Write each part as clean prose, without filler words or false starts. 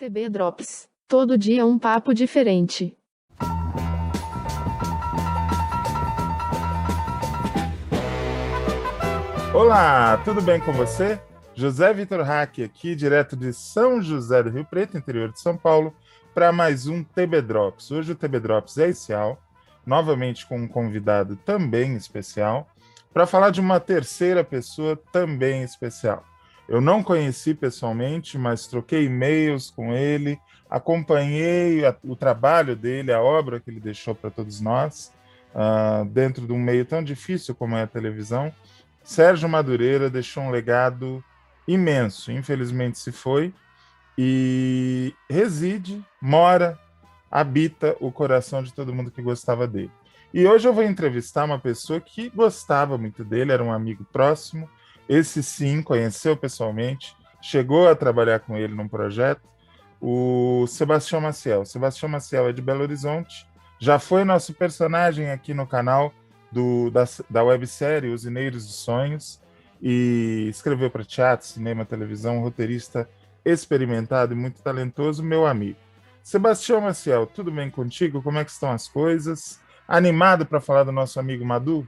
TB Drops. Todo dia um papo diferente. Olá, tudo bem com você? José Vitor Hack aqui, direto de São José do Rio Preto, interior de São Paulo, para mais um TB Drops. Hoje o TB Drops é especial, novamente com um convidado também especial, para falar de uma terceira pessoa também especial. Eu não conheci pessoalmente, mas troquei e-mails com ele, acompanhei o trabalho dele, a obra que ele deixou para todos nós, dentro de um meio tão difícil como é a televisão. Sérgio Madureira deixou um legado imenso, infelizmente se foi, e reside, mora, habita o coração de todo mundo que gostava dele. E hoje eu vou entrevistar uma pessoa que gostava muito dele, era um amigo próximo, esse sim, conheceu pessoalmente, chegou a trabalhar com ele num projeto, o Sebastião Maciel. Sebastião Maciel é de Belo Horizonte, já foi nosso personagem aqui no canal da websérie Usineiros de Sonhos, e escreveu para teatro, cinema, televisão, roteirista experimentado e muito talentoso, meu amigo. Sebastião Maciel, tudo bem contigo? Como é que estão as coisas? Animado para falar do nosso amigo Madu?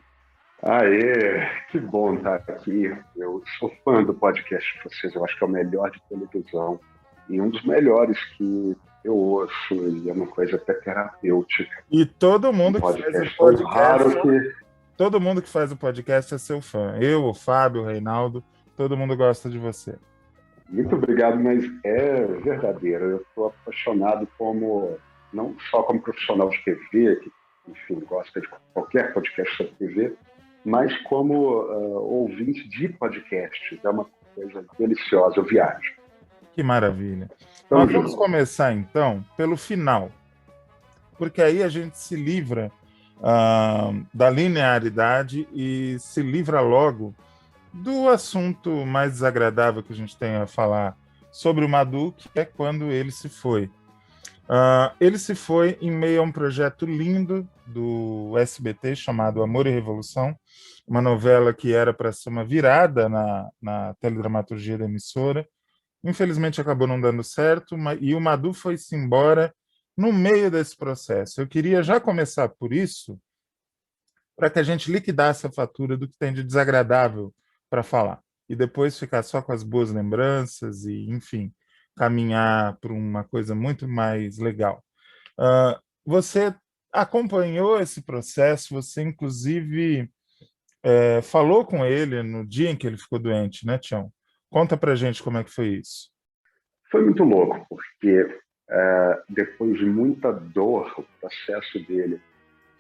Aê, que bom estar aqui. Eu sou fã do podcast de vocês, eu acho que é o melhor de televisão e um dos melhores que eu ouço, e é uma coisa até terapêutica. E todo mundo que faz o podcast, todo mundo que faz o podcast é seu fã. Eu, o Fábio, o Reinaldo, todo mundo gosta de você. Muito obrigado, mas é verdadeiro. Eu estou apaixonado não só como profissional de TV, que, enfim, gosta de qualquer podcast sobre TV, mas como ouvinte de podcasts. É uma coisa deliciosa, eu viajo. Que maravilha. Nós vamos começar, então, pelo final, porque aí a gente se livra da linearidade e se livra logo do assunto mais desagradável que a gente tem a falar sobre o Madu, que é quando ele se foi. Ele se foi em meio a um projeto lindo do SBT chamado Amor e Revolução, uma novela que era para ser uma virada na teledramaturgia da emissora. Infelizmente acabou não dando certo, e o Madu foi-se embora no meio desse processo. Eu queria já começar por isso, para que a gente liquidasse a fatura do que tem de desagradável para falar, e depois ficar só com as boas lembranças e, enfim, caminhar para uma coisa muito mais legal. Você acompanhou esse processo, você inclusive falou com ele no dia em que ele ficou doente, né, Tião? Conta pra gente como é que foi isso. Foi muito louco, porque depois de muita dor, o processo dele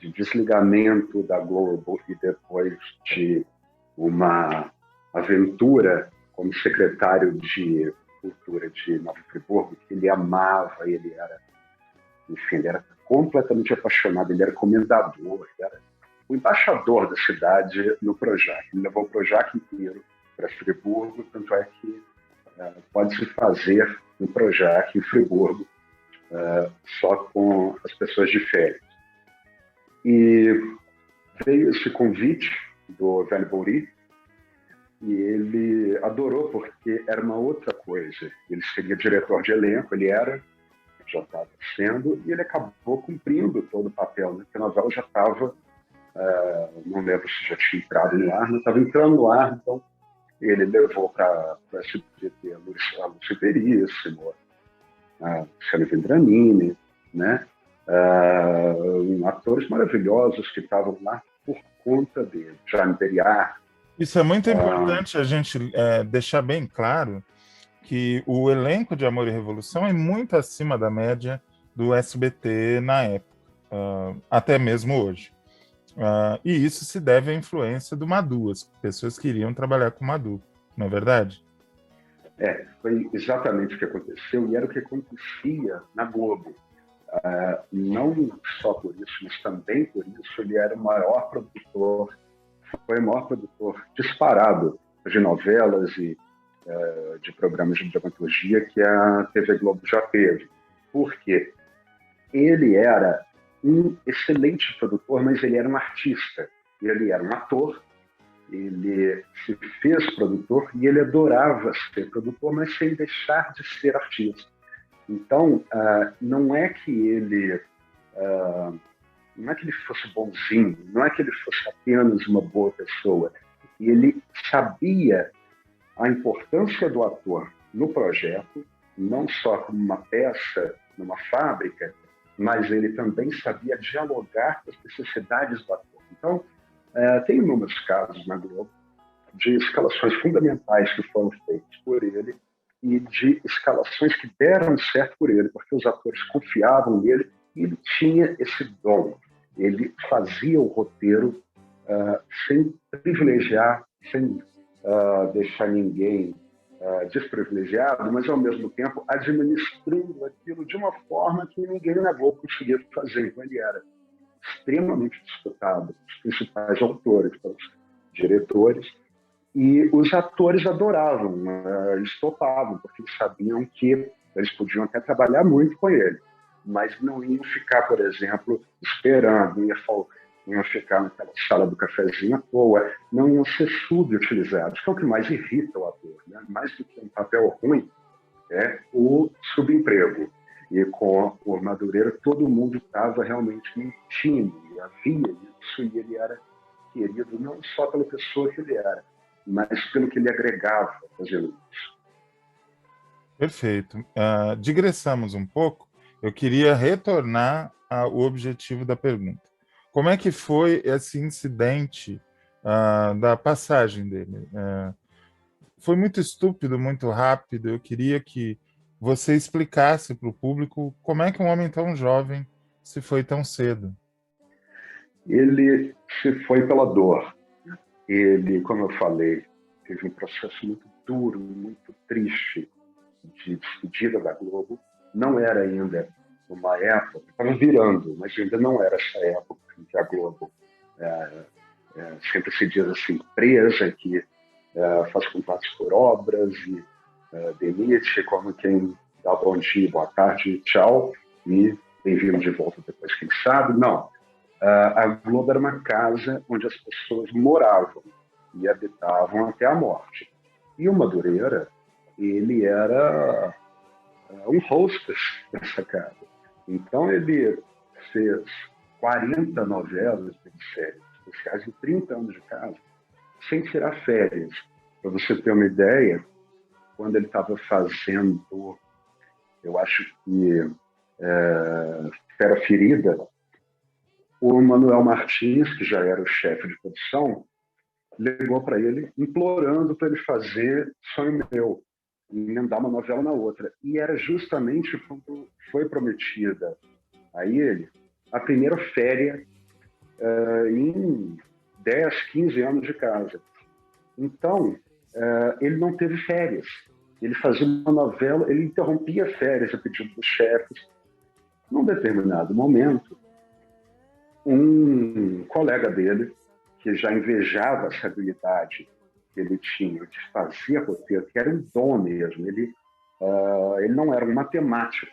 de desligamento da Globo e depois de uma aventura como secretário de Cultura de Nova Friburgo, que ele amava, ele era completamente apaixonado, ele era comendador, ele era o embaixador da cidade no Projac. Ele levou o Projac inteiro para Friburgo, tanto é que pode-se fazer um Projac em Friburgo só com as pessoas de férias. E veio esse convite do Velho Bouri e ele adorou, porque era uma outra coisa. Ele seria diretor de elenco, já estava sendo, e ele acabou cumprindo todo o papel, né? Porque a novela já estava, não lembro se já tinha entrado no ar, mas estava entrando no ar, então ele levou para o SBT a Lúcia Veríssimo, a Luciana Vendramini, né? Atores maravilhosos que estavam lá por conta dele, Jaime Periar. Isso é muito importante a gente deixar bem claro que o elenco de Amor e Revolução é muito acima da média do SBT na época, até mesmo hoje. E isso se deve à influência do Madu, as pessoas queriam trabalhar com o Madu, não é verdade? Foi exatamente o que aconteceu, e era o que acontecia na Globo. Não só por isso, mas também por isso, ele era o maior produtor, foi o maior produtor disparado de novelas e de programas de dramaturgia que a TV Globo já teve. Porque ele era um excelente produtor, mas ele era um artista. Ele era um ator, ele se fez produtor e ele adorava ser produtor, mas sem deixar de ser artista. Então, não é que ele não é que ele fosse bonzinho, não é que ele fosse apenas uma boa pessoa. Ele sabia a importância do ator no projeto, não só como uma peça numa fábrica, mas ele também sabia dialogar com as necessidades do ator. Então, tem inúmeros casos na Globo de escalações fundamentais que foram feitas por ele e de escalações que deram certo por ele, porque os atores confiavam nele e ele tinha esse dom. Ele fazia o roteiro sem privilegiar, sem deixar ninguém desprivilegiado, mas ao mesmo tempo administrando aquilo de uma forma que ninguém na Globo conseguia fazer. Então ele era extremamente disputado pelos principais autores, pelos diretores, e os atores adoravam, eles topavam, porque eles sabiam que eles podiam até trabalhar muito com ele, mas não iam ficar, por exemplo, esperando, não iam ficar naquela sala do cafezinho à toa, não iam ser subutilizados, que é o que mais irrita o ator, né? Mais do que um papel ruim, é o subemprego. E com o Madureira, todo mundo estava realmente mentindo, e havia isso, e ele era querido não só pela pessoa que ele era, mas pelo que ele agregava fazendo isso. Perfeito. Digressamos um pouco. Eu queria retornar ao objetivo da pergunta. Como é que foi esse incidente da passagem dele? Foi muito estúpido, muito rápido. Eu queria que você explicasse para o público como é que um homem tão jovem se foi tão cedo. Ele se foi pela dor. Ele, como eu falei, teve um processo muito duro, muito triste de despedida da Globo. Não era ainda uma época, estava virando, mas ainda não era essa época em que a Globo sempre se diz assim, empresa que faz contratos por obras e demite como quem dá bom dia, boa tarde, tchau, e bem-vindo de volta depois, quem sabe. Não. A Globo era uma casa onde as pessoas moravam e habitavam até a morte. E o Madureira, ele era um hostess dessa casa. Então ele fez 40 novelas, séries especiais, em 30 anos de casa, sem tirar férias. Para você ter uma ideia, quando ele estava fazendo, eu acho que Fera Ferida, o Manuel Martins, que já era o chefe de produção, ligou para ele implorando para ele fazer Sonho Meu, emendar uma novela na outra. E era justamente quando foi prometida a ele a primeira férias em 10, 15 anos de casa. Então, ele não teve férias. Ele fazia uma novela, ele interrompia férias a pedido dos chefes. Num determinado momento, um colega dele, que já invejava essa habilidade que ele tinha de fazer roteiro, que era um dom mesmo. Ele não era um matemático,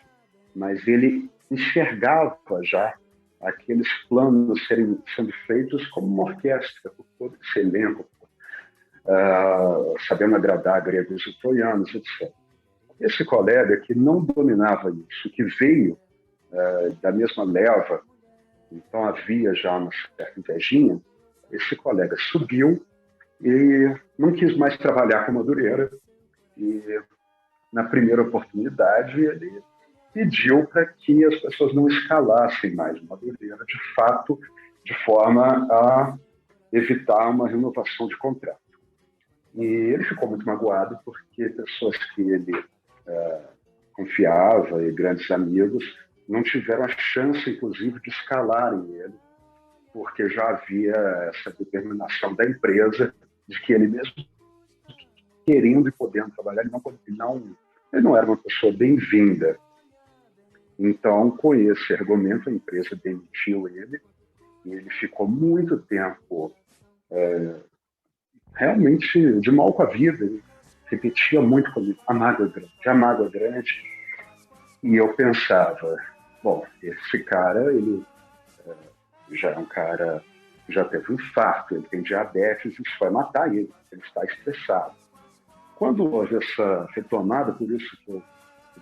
mas ele enxergava já aqueles planos sendo feitos como uma orquestra, por todo esse elenco, sabendo agradar gregos e troianos, etc. Esse colega que não dominava isso, que veio da mesma leva, então havia já uma certa invejinha, esse colega subiu e não quis mais trabalhar com Madureira. E na primeira oportunidade ele pediu para que as pessoas não escalassem mais Madureira, de fato, de forma a evitar uma renovação de contrato. E ele ficou muito magoado porque pessoas que ele confiava e grandes amigos não tiveram a chance, inclusive, de escalarem ele, porque já havia essa determinação da empresa de que ele mesmo querendo e podendo trabalhar, ele não era uma pessoa bem-vinda. Então, com esse argumento, a empresa demitiu ele e ele ficou muito tempo realmente de mal com a vida. Ele repetia muito comigo, a mágoa é grande. E eu pensava, bom, esse cara, ele já é um cara que já teve um infarto, ele tem diabetes, isso vai matar ele está estressado. Quando houve essa retomada, por isso que eu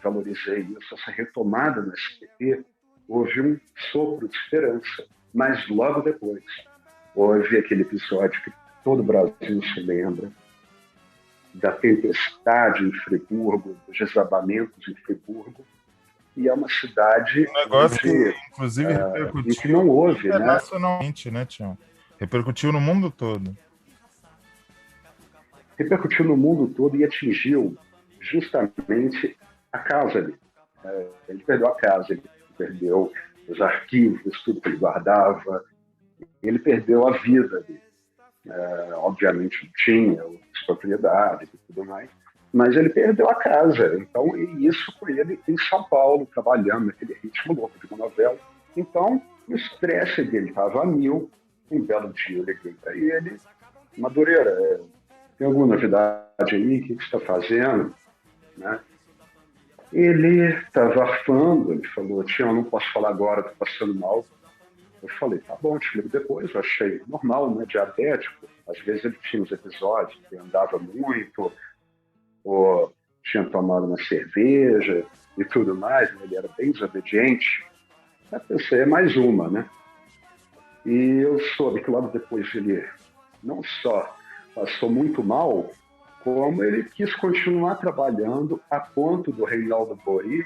valorizei isso, essa retomada no SBT, houve um sopro de esperança. Mas logo depois, houve aquele episódio que todo o Brasil se lembra, da tempestade em Friburgo, dos desabamentos em Friburgo, e é uma cidade Um negócio onde, que, inclusive, em que não repercutiu houve, né? internacionalmente, né, Tião? Repercutiu no mundo todo. Repercutiu no mundo todo e atingiu justamente a casa dele. Ele perdeu a casa, ele perdeu os arquivos, tudo que ele guardava, ele perdeu a vida dele. Obviamente tinha as propriedades e tudo mais, mas ele perdeu a casa. Então, e isso foi ele em São Paulo, trabalhando naquele ritmo louco de uma novela. Então, o estresse dele estava a mil. Um belo dia eu liguei para ele: Madureira, tem alguma novidade aí? O que você está fazendo? Né? Ele estava arfando, ele falou: Tião, não posso falar agora, estou passando mal. Eu falei: tá bom, te ligo depois. Eu achei normal, né? Diabético. Às vezes ele tinha uns episódios que andava muito, ou tinha tomado uma cerveja e tudo mais, né? Ele era bem desobediente. Eu pensei: é mais uma, né? E eu soube que logo depois ele não só passou muito mal, como ele quis continuar trabalhando a ponto do Reinaldo Borí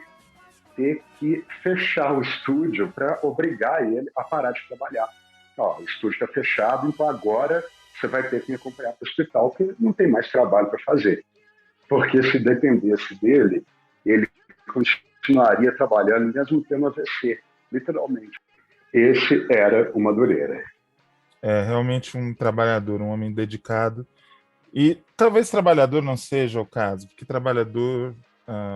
ter que fechar o estúdio para obrigar ele a parar de trabalhar. Ó, o estúdio está fechado, então agora você vai ter que me acompanhar para o hospital, porque não tem mais trabalho para fazer. Porque se dependesse dele, ele continuaria trabalhando mesmo tendo AVC, literalmente. Esse era o Madureira. É realmente um trabalhador, um homem dedicado. E talvez trabalhador não seja o caso, porque trabalhador,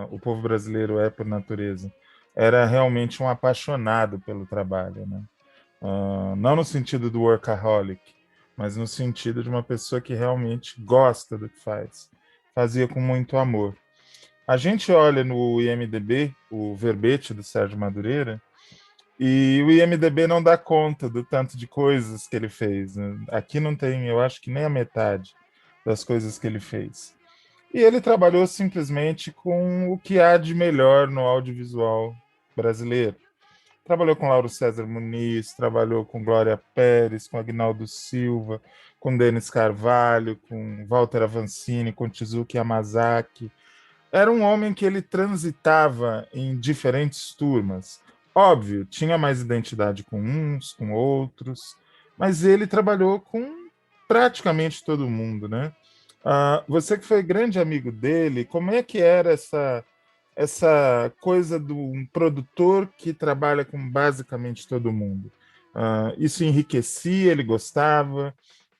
o povo brasileiro é por natureza. Era realmente um apaixonado pelo trabalho, né? Não no sentido do workaholic, mas no sentido de uma pessoa que realmente gosta do que faz. Fazia com muito amor. A gente olha no IMDb, o verbete do Sérgio Madureira, e o IMDb não dá conta do tanto de coisas que ele fez, né? Aqui não tem, eu acho que nem a metade das coisas que ele fez. E ele trabalhou simplesmente com o que há de melhor no audiovisual brasileiro. Trabalhou com Lauro César Muniz, trabalhou com Glória Pérez, com Agnaldo Silva, com Denis Carvalho, com Walter Avancini, com Tizuki Yamazaki. Era um homem que ele transitava em diferentes turmas. Óbvio, tinha mais identidade com uns, com outros, mas ele trabalhou com praticamente todo mundo, né? Você que foi grande amigo dele, como é que era essa coisa de um produtor que trabalha com basicamente todo mundo? Isso enriquecia, ele gostava,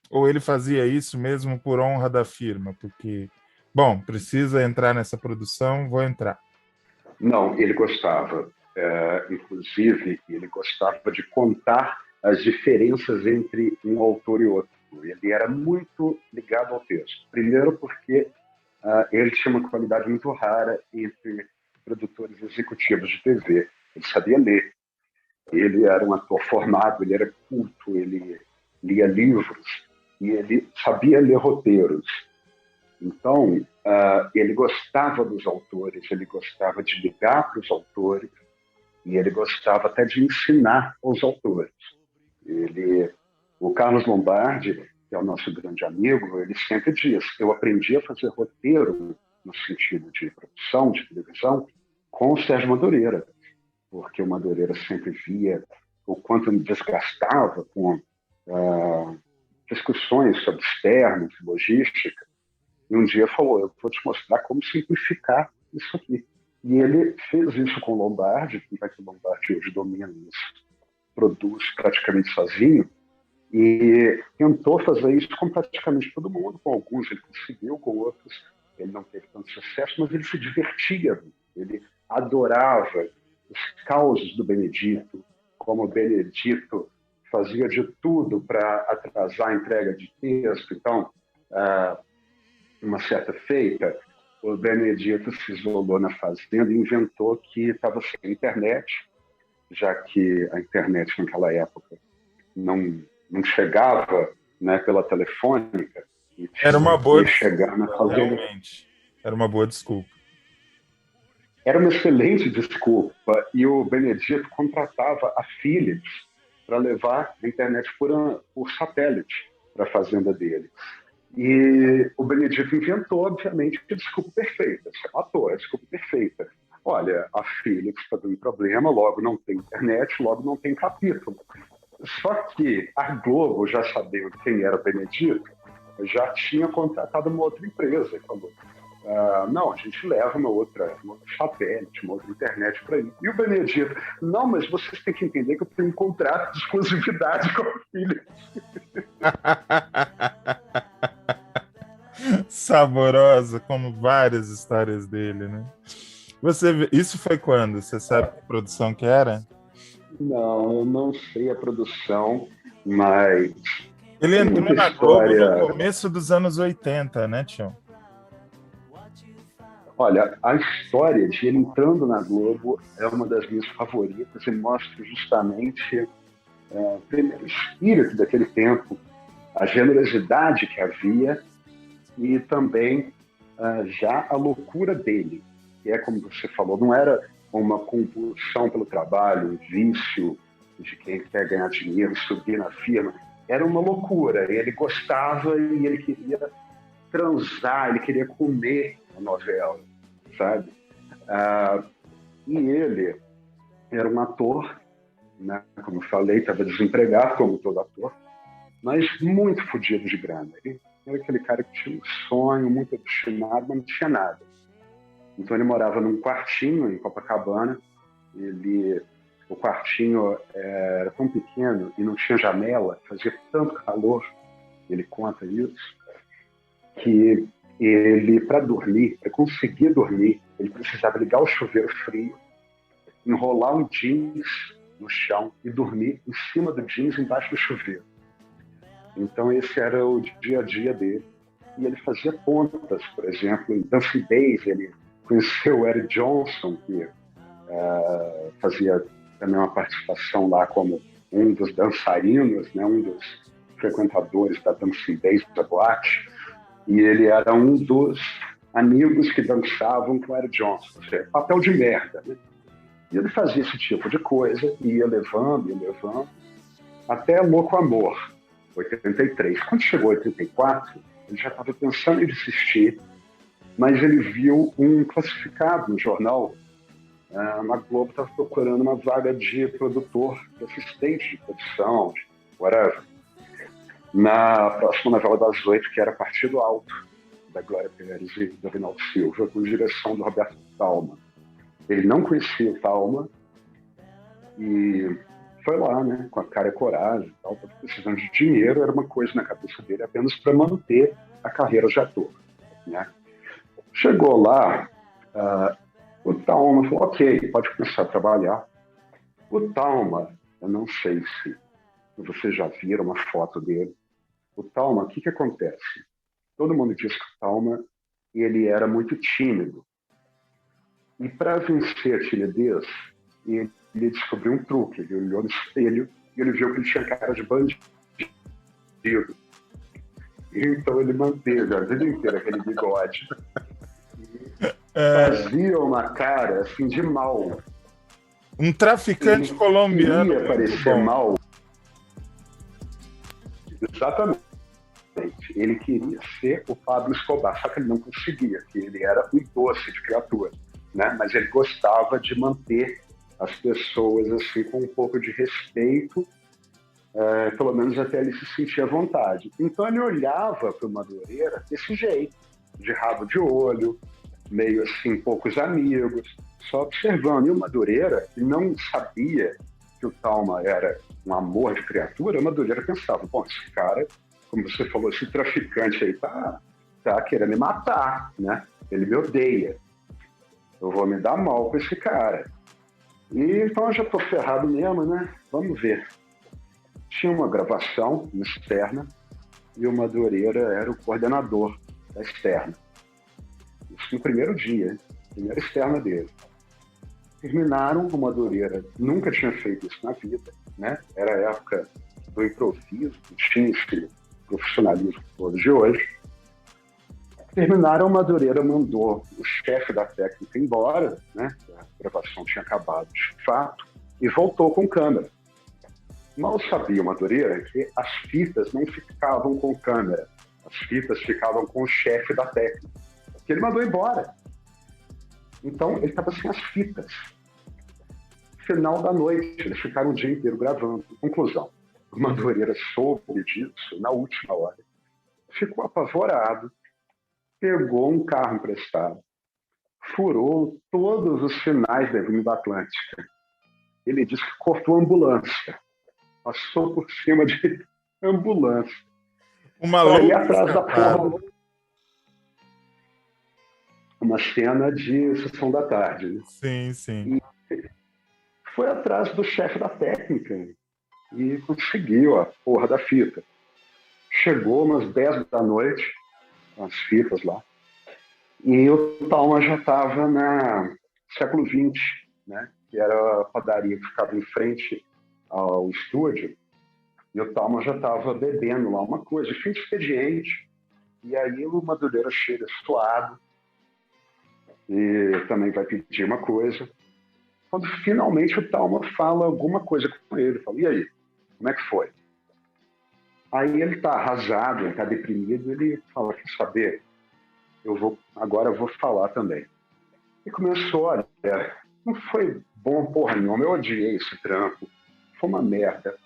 ou ele fazia isso mesmo por honra da firma? Porque, bom, precisa entrar nessa produção, vou entrar. Não, ele gostava. Inclusive, ele gostava de contar as diferenças entre um autor e outro. Ele era muito ligado ao texto. Primeiro porque ele tinha uma qualidade muito rara entre produtores executivos de TV. Ele sabia ler. Ele era um ator formado, ele era culto, ele lia livros e ele sabia ler roteiros. Então, ele gostava dos autores, ele gostava de ligar para os autores e ele gostava até de ensinar aos autores. O Carlos Lombardi, que é o nosso grande amigo, ele sempre diz: eu aprendi a fazer roteiro no sentido de produção, de televisão, com o Sérgio Madureira, porque o Madureira sempre via o quanto me desgastava com discussões sobre externos, logística, e um dia falou: eu vou te mostrar como simplificar isso aqui. E ele fez isso com o Lombardi, que o Lombardi hoje domina isso, produz praticamente sozinho, e tentou fazer isso com praticamente todo mundo. Com alguns ele conseguiu, com outros ele não teve tanto sucesso, mas ele se divertia, ele adorava os causos do Benedito, como o Benedito fazia de tudo para atrasar a entrega de texto. Então, uma certa feita, o Benedito se isolou na fazenda e inventou que estava sem internet, já que a internet naquela época não chegava, né, pela telefônica. Era uma boa chegar na desculpa, fazenda. realmente. Era uma boa desculpa. Era uma excelente desculpa, e o Benedito contratava a Philips para levar a internet por satélite para a fazenda dele. E o Benedito inventou, obviamente, a desculpa perfeita. Você matou, a desculpa perfeita. Olha, a Philips está dando problema, logo não tem internet, logo não tem capítulo. Só que a Globo, já sabendo quem era o Benedito, já tinha contratado uma outra empresa. E falou, não, a gente leva uma outra satélite, uma outra internet para ele. E o Benedito, não, mas vocês têm que entender que eu tenho um contrato de exclusividade com a Philips. Saborosa, como várias histórias dele, né? Isso foi quando? Você sabe que produção que era? Não, eu não sei a produção, mas Ele tem entrou muita na Globo história. no começo dos anos 80, né, Tião? Olha, a história de ele entrando na Globo é uma das minhas favoritas e mostra justamente primeiro, o espírito daquele tempo, a generosidade que havia e também já a loucura dele, que é como você falou, não era uma compulsão pelo trabalho, um vício de quem quer ganhar dinheiro, subir na firma, era uma loucura. Ele gostava e ele queria transar, ele queria comer a novela, sabe? E ele era um ator, né? Como eu falei, estava desempregado, como todo ator, mas muito fodido de grana. Ele era aquele cara que tinha um sonho, muito obstinado, mas não tinha nada. Então ele morava num quartinho em Copacabana. O quartinho era tão pequeno e não tinha janela, fazia tanto calor, ele conta isso, que ele, para dormir, para conseguir dormir, ele precisava ligar o chuveiro frio, enrolar um jeans no chão e dormir em cima do jeans embaixo do chuveiro. Então esse era o dia a dia dele. E ele fazia pontas, por exemplo, em Dancing Days, ele conheceu o Eric Johnson, que fazia também uma participação lá como um dos dançarinos, né, um dos frequentadores da Dancing Days, da boate, e ele era um dos amigos que dançavam com o Eric Johnson, ou seja, papel de merda, né? E ele fazia esse tipo de coisa, e ia levando, até Louco Amor, 83. Quando chegou 84, ele já estava pensando em desistir, mas ele viu um classificado no jornal. A Globo estava procurando uma vaga de produtor, de assistente de produção, de whatever, na próxima novela das 8, que era Partido Alto, da Glória Pérez e do Avinaldo Silva, com direção do Roberto Thalma. Ele não conhecia o Thalma e foi lá, né, com a cara e coragem, estava precisando de dinheiro, era uma coisa na cabeça dele apenas para manter a carreira de ator, né? Chegou lá, o Thalma falou, ok, pode começar a trabalhar. O Thalma, eu não sei se vocês já viram uma foto dele. O Thalma, o que acontece? Todo mundo diz que o Thalma, ele era muito tímido. E para vencer a timidez, ele descobriu um truque. Ele olhou no espelho e ele viu que ele tinha cara de bandido. Então ele manteve a vida inteira aquele bigode. Fazia uma cara assim de mal. Um traficante colombiano. Queria parecer mal. Exatamente. Ele queria ser o Pablo Escobar, só que ele não conseguia, porque ele era um doce de criatura, né? Mas ele gostava de manter as pessoas assim com um pouco de respeito, pelo menos até ele se sentir à vontade. Então ele olhava para o Madureira desse jeito, de rabo de olho, meio assim, poucos amigos, só observando. E o Madureira, que não sabia que o Thalma era um amor de criatura, o Madureira pensava, bom, esse cara, como você falou, esse traficante aí tá querendo me matar, né? Ele me odeia. Eu vou me dar mal com esse cara. E então eu já tô ferrado mesmo, né? Vamos ver. Tinha uma gravação externa e o Madureira era o coordenador da externa. Isso no primeiro dia, primeira externa dele. Terminaram, o Madureira nunca tinha feito isso na vida, né? Era a época do improviso, não tinha esse profissionalismo todo de hoje. Terminaram, Madureira mandou o chefe da técnica embora, né? A gravação tinha acabado de fato, e voltou com câmera. Mal sabia o Madureira que as fitas não ficavam com câmera, as fitas ficavam com o chefe da técnica, que ele mandou embora. Então, ele estava sem as fitas. Final da noite, eles ficaram o dia inteiro gravando. Conclusão, o Madureira soube disso na última hora. Ficou apavorado, pegou um carro emprestado, furou todos os sinais da Avenida Atlântica. Ele disse que cortou a ambulância. Passou por cima de ambulância. Uma Ali louca atrás da escapada. porra. Uma cena de sessão da tarde. Né? Sim, sim. Foi atrás do chefe da técnica e conseguiu a porra da fita. Chegou umas 10 da noite, com as fitas lá, e o Talma já estava na século XX, né? Que era a padaria que ficava em frente ao estúdio, e o Talma já estava bebendo lá uma coisa, fim de expediente. E aí o Madureira chega suado e também vai pedir uma coisa. Quando finalmente o Talma fala alguma coisa com ele, fala, e aí, como é que foi? Aí ele está arrasado, ele está deprimido, ele fala, quer saber, agora eu vou falar também. E começou, olha, não foi bom porra nenhuma, eu odiei esse trampo, foi uma merda,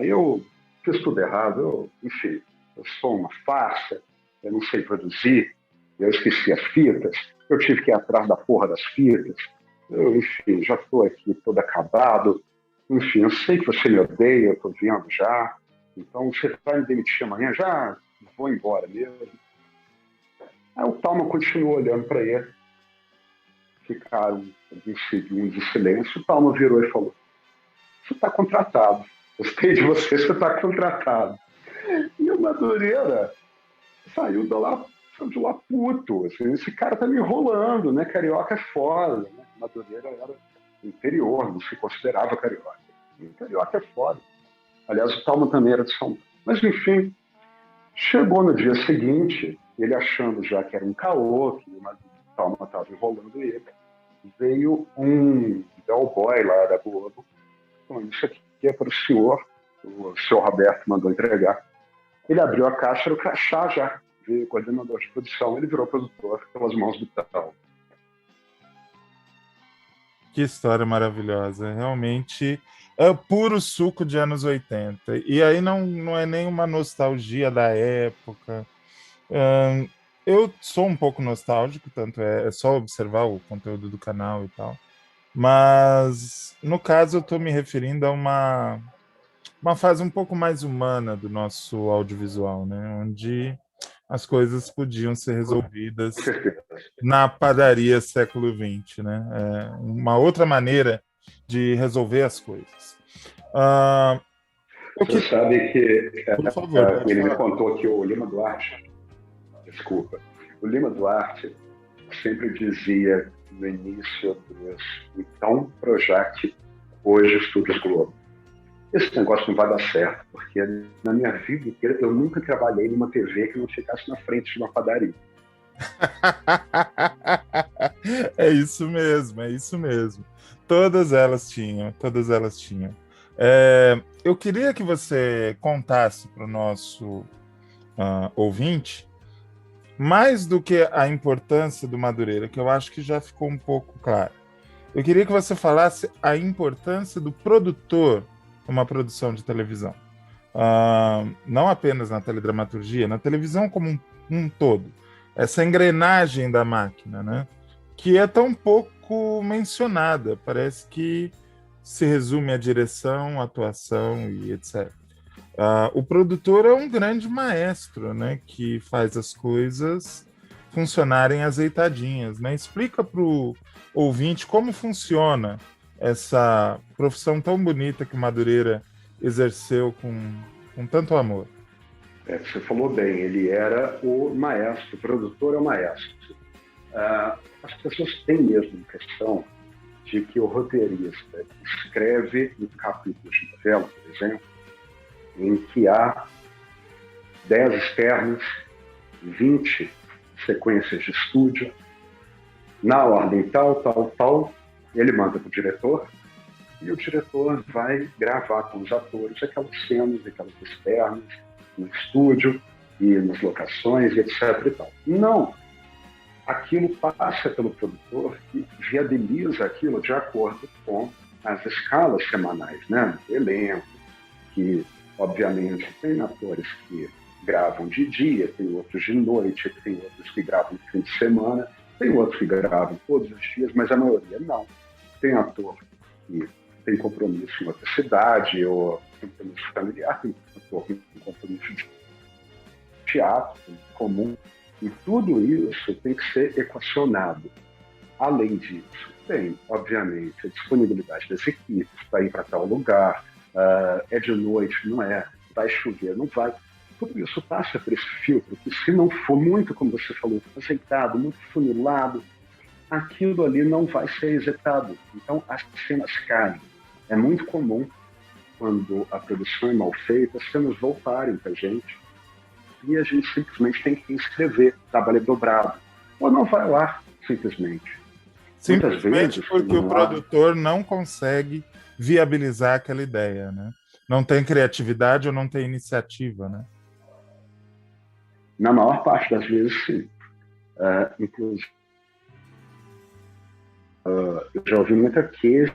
eu fiz tudo errado, enfim, eu sou uma farsa, eu não sei produzir, eu esqueci as fitas, eu tive que ir atrás da porra das fitas, eu, enfim, já estou aqui todo acabado, enfim, eu sei que você me odeia, eu estou vendo já, então você vai me demitir amanhã, já vou embora mesmo. Aí o Talma continuou olhando para ele, ficaram alguns segundos de silêncio, o Talma virou e falou, você está contratado, gostei de você, você está contratado. E o Madureira saiu de lá puto, assim, esse cara tá me enrolando, né? Carioca é foda, né? Madureira era do interior, não se considerava carioca. E carioca é foda. Aliás, o Talma também era de São Paulo. Mas, enfim, chegou no dia seguinte, ele achando já que era um caô, que o Talma estava enrolando ele, veio um bellboy lá da Globo. Então, isso aqui é para o senhor Roberto mandou entregar. Ele abriu a caixa, era o crachá já, veio coordenador de produção, ele virou produtor pelas mãos do Talma. Que história maravilhosa. Realmente é puro suco de anos 80. E aí não é nenhuma nostalgia da época. Eu sou um pouco nostálgico, tanto é só observar o conteúdo do canal e tal. Mas, no caso, eu estou me referindo a uma fase um pouco mais humana do nosso audiovisual, né? Onde as coisas podiam ser resolvidas na padaria século XX, né? É uma outra maneira de resolver as coisas. Você sabe que Por favor, ele me contou que o Lima Duarte, desculpa, o Lima Duarte sempre dizia no início dos então Projac, hoje Estúdios Globo, esse negócio não vai dar certo, porque na minha vida inteira eu nunca trabalhei numa TV que não ficasse na frente de uma padaria. É isso mesmo, é isso mesmo. Todas elas tinham. Eu queria que você contasse para o nosso ouvinte mais do que a importância do Madureira, que eu acho que já ficou um pouco claro. Eu queria que você falasse a importância do produtor numa produção de televisão. Não apenas na teledramaturgia, na televisão como um todo. Essa engrenagem da máquina, né? Que é tão pouco mencionada. Parece que se resume à direção, à atuação e etc. O produtor é um grande maestro, né? Que faz as coisas funcionarem azeitadinhas, né? Explica para o ouvinte como funciona essa profissão tão bonita que Madureira exerceu com tanto amor. Você falou bem, ele era o maestro, o produtor é o maestro. As pessoas têm mesmo a impressão de que o roteirista escreve um capítulo de novela, por exemplo, em que há 10 externos, 20 sequências de estúdio, na ordem tal, tal, tal, ele manda para o diretor, e o diretor vai gravar com os atores aquelas cenas, aquelas externas, no estúdio, e nas locações, e etc. e tal. Não! Aquilo passa pelo produtor e viabiliza aquilo de acordo com as escalas semanais, né? Elenco, que, obviamente, tem atores que gravam de dia, tem outros de noite, tem outros que gravam no fim de semana, tem outros que gravam todos os dias, mas a maioria não. Tem ator que tem compromisso em outra cidade, ou compromisso familiar, tem ator que tem compromisso de teatro comum, e tudo isso tem que ser equacionado. Além disso, tem, obviamente, a disponibilidade das equipes para ir para tal lugar, é de noite, não é, vai chover, não vai. Tudo isso passa por esse filtro, que se não for muito, como você falou, azeitado, muito funilado, aquilo ali não vai ser executado. Então, as cenas caem. É muito comum, quando a produção é mal feita, as cenas voltarem para a gente, e a gente simplesmente tem que escrever, trabalho dobrado. Ou não vai lá, simplesmente. Simplesmente vezes, porque o produtor não consegue viabilizar aquela ideia, né? Não tem criatividade ou não tem iniciativa, né? Na maior parte das vezes, sim. Inclusive, eu já ouvi muita queixa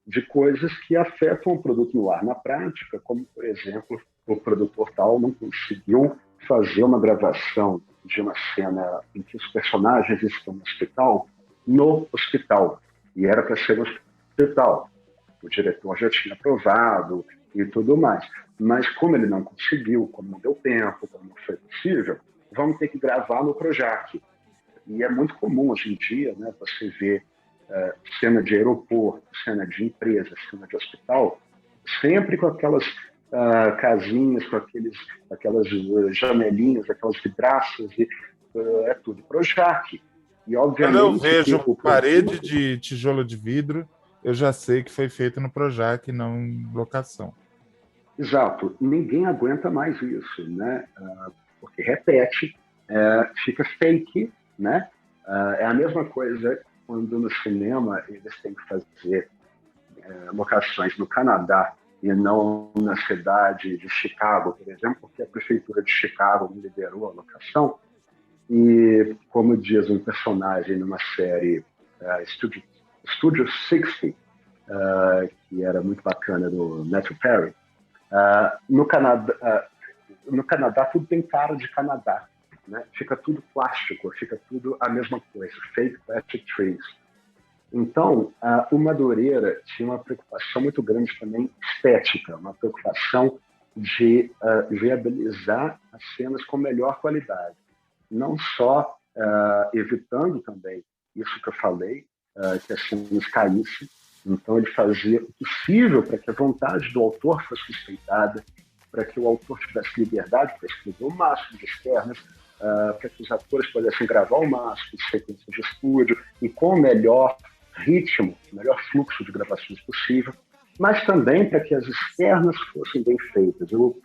de coisas que afetam o produto no ar na prática, como, por exemplo, o produtor tal não conseguiu fazer uma gravação de uma cena em que os personagens estão no hospital, e era para ser no hospital. O diretor já tinha aprovado e tudo mais. Mas como ele não conseguiu, como não deu tempo, como não foi possível, vamos ter que gravar no Projac. E é muito comum hoje em dia, né, você ver cena de aeroporto, cena de empresa, cena de hospital, sempre com aquelas casinhas, com aquelas janelinhas, aquelas vidraças, e é tudo Projac. E, obviamente, quando eu vejo parede de tijolo de vidro, eu já sei que foi feito no Projac, não em locação. Exato. Ninguém aguenta mais isso, né? Porque repete, fica fake, né? É a mesma coisa quando no cinema eles têm que fazer locações no Canadá e não na cidade de Chicago, por exemplo, porque a prefeitura de Chicago não liberou a locação. E, como diz um personagem numa série Studio 60, que era muito bacana, do Matthew Perry, no Canadá tudo tem cara de Canadá, né? Fica tudo plástico, fica tudo a mesma coisa, fake plastic trees. Então, o Madureira tinha uma preocupação muito grande também estética, uma preocupação de viabilizar as cenas com melhor qualidade. Não só evitando também isso que eu falei, que as cenas caíssem. Então, ele fazia o possível para que a vontade do autor fosse respeitada, para que o autor tivesse liberdade para escrever o máximo de externas, para que os atores pudessem gravar o máximo de sequências de estúdio e com o melhor ritmo, o melhor fluxo de gravações possível, mas também para que as externas fossem bem feitas. Eu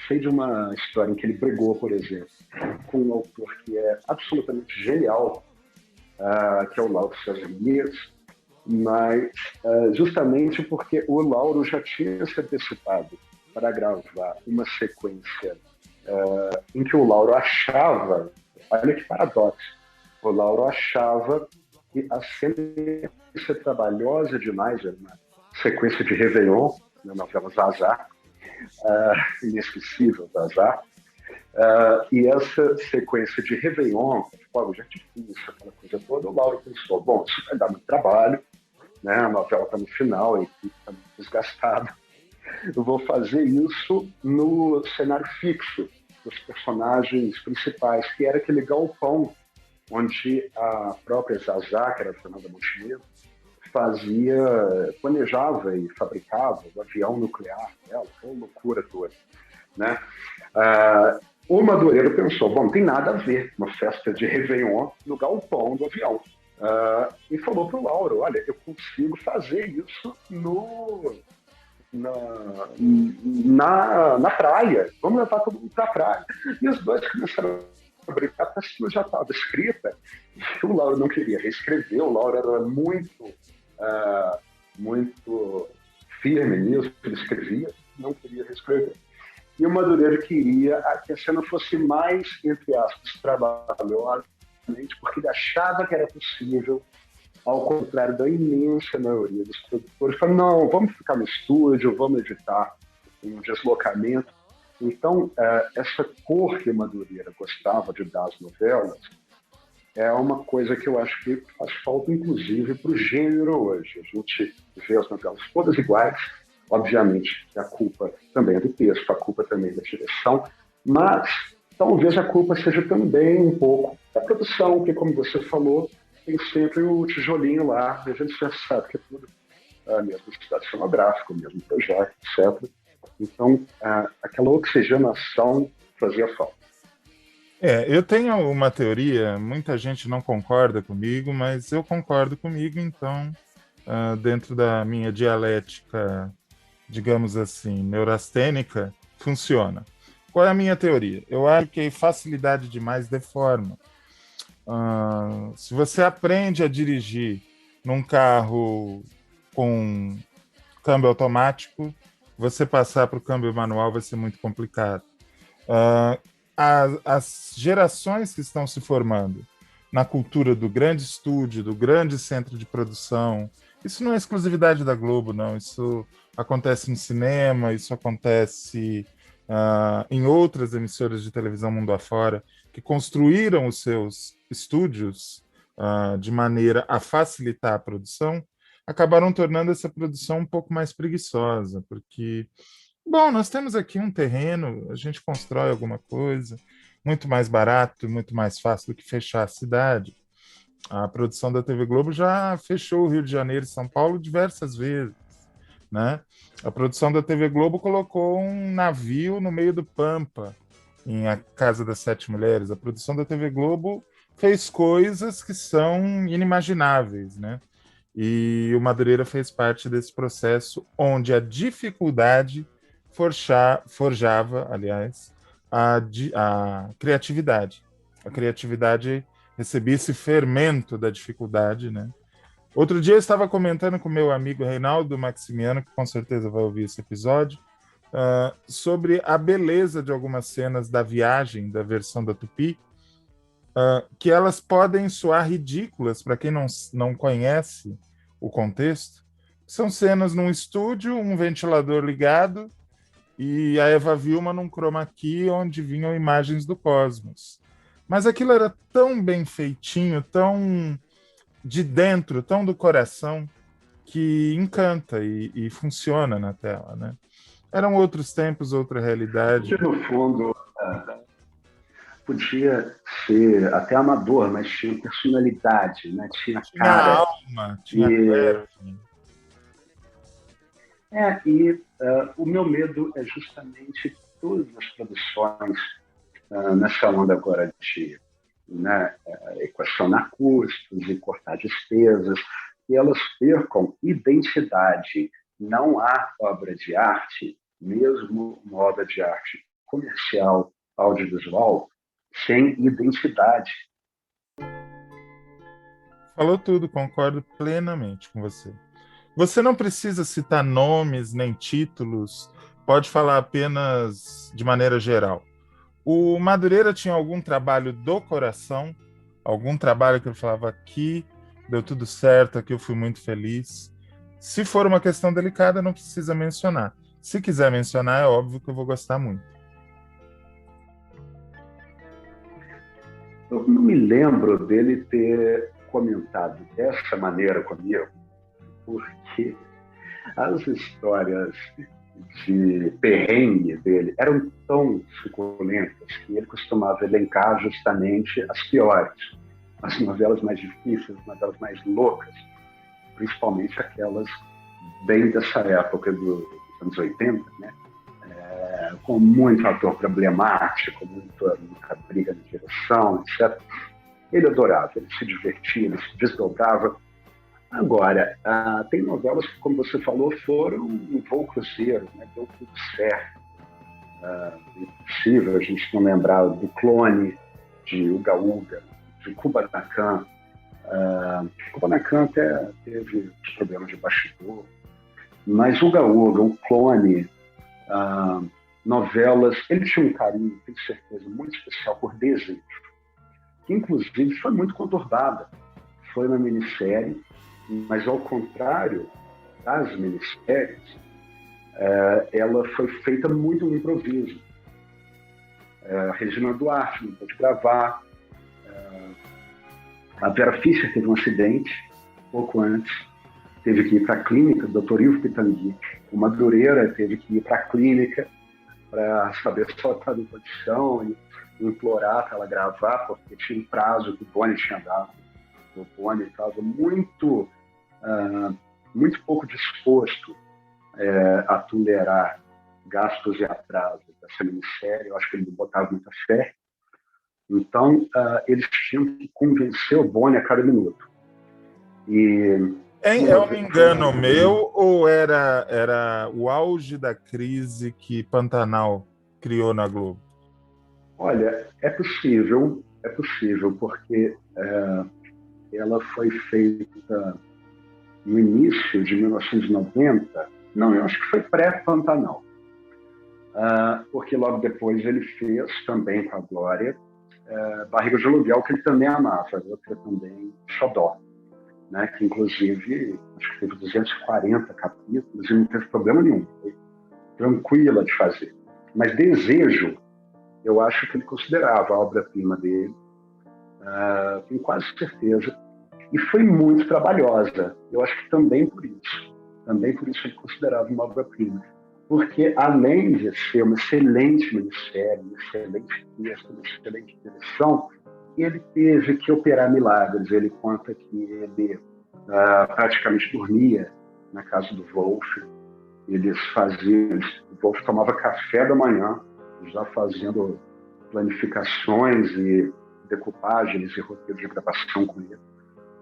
sei de uma história em que ele brigou, por exemplo, com um autor que é absolutamente genial, que é o Lauro César Muniz, mas justamente porque o Lauro já tinha se antecipado para gravar uma sequência em que o Lauro achava, olha que paradoxo, o Lauro achava que a sequência trabalhosa demais, era uma sequência de Réveillon, na novela Zazá, inesquecível Zazá, e essa sequência de Réveillon, fogo de artifício, aquela coisa toda, o Lauro pensou, bom, isso vai dar muito trabalho, né? A novela está no final, a equipe está muito desgastada, eu vou fazer isso no cenário fixo dos personagens principais, que era aquele galpão onde a própria Zazá, que era a Fernanda Montenegro, planejava e fabricava o avião nuclear dela, aquela loucura toda, né? O Madureira pensou, bom, não tem nada a ver uma festa de Réveillon no galpão do avião. E falou para o Lauro, olha, eu consigo fazer isso no na praia. Vamos levar todo mundo para a praia. E os dois começaram a brincar, porque a história já estava escrita. E o Lauro não queria reescrever. O Lauro era muito firme nisso, ele escrevia, não queria reescrever. E o Madureira queria que a cena fosse mais, entre aspas, trabalhosa, porque ele achava que era possível, ao contrário da imensa maioria dos produtores. Falaram, não, vamos ficar no estúdio, vamos editar um deslocamento. Então, essa cor que o Madureira gostava de dar às novelas é uma coisa que eu acho que faz falta, inclusive, para o gênero hoje. A gente vê as novelas todas iguais, obviamente a culpa também é do texto, a culpa também é da direção, mas talvez a culpa seja também um pouco da produção, porque, como você falou, tem sempre o tijolinho lá, a gente já sabe que é tudo mesmo cidade cenográfica, mesmo projeto, etc. Então, aquela oxigenação fazia falta. Eu tenho uma teoria, muita gente não concorda comigo, mas eu concordo comigo, então, dentro da minha dialética, digamos assim, neurastênica, funciona. Qual é a minha teoria? Eu acho que facilidade demais deforma. Se você aprende a dirigir num carro com câmbio automático, você passar para o câmbio manual vai ser muito complicado. As gerações que estão se formando na cultura do grande estúdio, do grande centro de produção, isso não é exclusividade da Globo, não. Isso acontece no cinema, isso acontece em outras emissoras de televisão mundo afora, que construíram os seus estúdios de maneira a facilitar a produção, acabaram tornando essa produção um pouco mais preguiçosa, porque, bom, nós temos aqui um terreno, a gente constrói alguma coisa, muito mais barato, muito mais fácil do que fechar a cidade. A produção da TV Globo já fechou o Rio de Janeiro e São Paulo diversas vezes, né? A produção da TV Globo colocou um navio no meio do Pampa, em A Casa das Sete Mulheres. A produção da TV Globo fez coisas que são inimagináveis, né? E o Madureira fez parte desse processo onde a dificuldade forjava, aliás, a criatividade. A criatividade recebia esse fermento da dificuldade, né? Outro dia eu estava comentando com meu amigo Reinaldo Maximiano, que com certeza vai ouvir esse episódio, sobre a beleza de algumas cenas da viagem, da versão da Tupi, que elas podem soar ridículas para quem não conhece o contexto. São cenas num estúdio, um ventilador ligado e a Eva Vilma num chroma key onde vinham imagens do cosmos. Mas aquilo era tão bem feitinho, tão de dentro, tão do coração, que encanta e funciona na tela, né? Eram outros tempos, outra realidade. No fundo, podia ser até amador, mas tinha personalidade, né? Tinha cara. Alma, tinha o meu medo é justamente todas as produções nessa onda agora de equacionar custos e cortar despesas, e elas percam identidade. Não há obra de arte, mesmo uma obra de arte comercial, audiovisual, sem identidade. Falou tudo, concordo plenamente com você. Você não precisa citar nomes nem títulos, pode falar apenas de maneira geral. O Madureira tinha algum trabalho do coração, algum trabalho que eu falava aqui, deu tudo certo, aqui eu fui muito feliz. Se for uma questão delicada, não precisa mencionar. Se quiser mencionar, é óbvio que eu vou gostar muito. Eu não me lembro dele ter comentado dessa maneira comigo, porque as histórias de perrengue dele eram tão suculentas que ele costumava elencar justamente as piores, as novelas mais difíceis, as novelas mais loucas, principalmente aquelas bem dessa época dos anos 80, né? Com muito ator problemático, muita briga de direção, etc. Ele adorava, ele se divertia, ele se desdobrava. Agora, tem novelas que, como você falou, foram um voo cruzeiro, né? Deu tudo certo. É impossível a gente não lembrar do Clone, de Uga Uga, de Kubanacan. Kubanacan até teve problemas de bastidor, mas Uga Uga, o Clone, novelas, ele tinha um carinho, tenho certeza, muito especial por Desejo, que inclusive foi muito conturbada. Foi uma minissérie, mas ao contrário das minisséries, ela foi feita muito no improviso. A Regina Duarte não pôde gravar, a Vera Fischer teve um acidente pouco antes, teve que ir para a clínica, o Dr. Ivo Pitangui. O Madureira teve que ir para a clínica para saber se ela estava em condição e implorar para ela gravar, porque tinha um prazo que o Boni tinha dado. O Boni estava muito pouco disposto a tolerar gastos e atrasos dessa minissérie. Eu acho que ele não botava muita fé. Então, eles tinham que convencer o Boni a cada minuto. E é um engano meu ou era o auge da crise que Pantanal criou na Globo? Olha, é possível, porque ela foi feita no início de 1990, não, eu acho que foi pré-Pantanal, porque logo depois ele fez também com a Glória Barriga de Aluguel, que ele também amava, outra também, Xodó, né, que inclusive acho que teve 240 capítulos e não teve problema nenhum, foi tranquila de fazer. Mas Desejo, eu acho que ele considerava a obra-prima dele, tenho quase certeza, e foi muito trabalhosa. Eu acho que também por isso ele considerava uma obra-prima, porque além de ser uma excelente minissérie, uma excelente texto, uma excelente direção, ele teve que operar milagres. Ele conta que ele praticamente dormia na casa do Wolf. O Wolf tomava café da manhã, já fazendo planificações e decoupagens e roteiros de gravação com ele,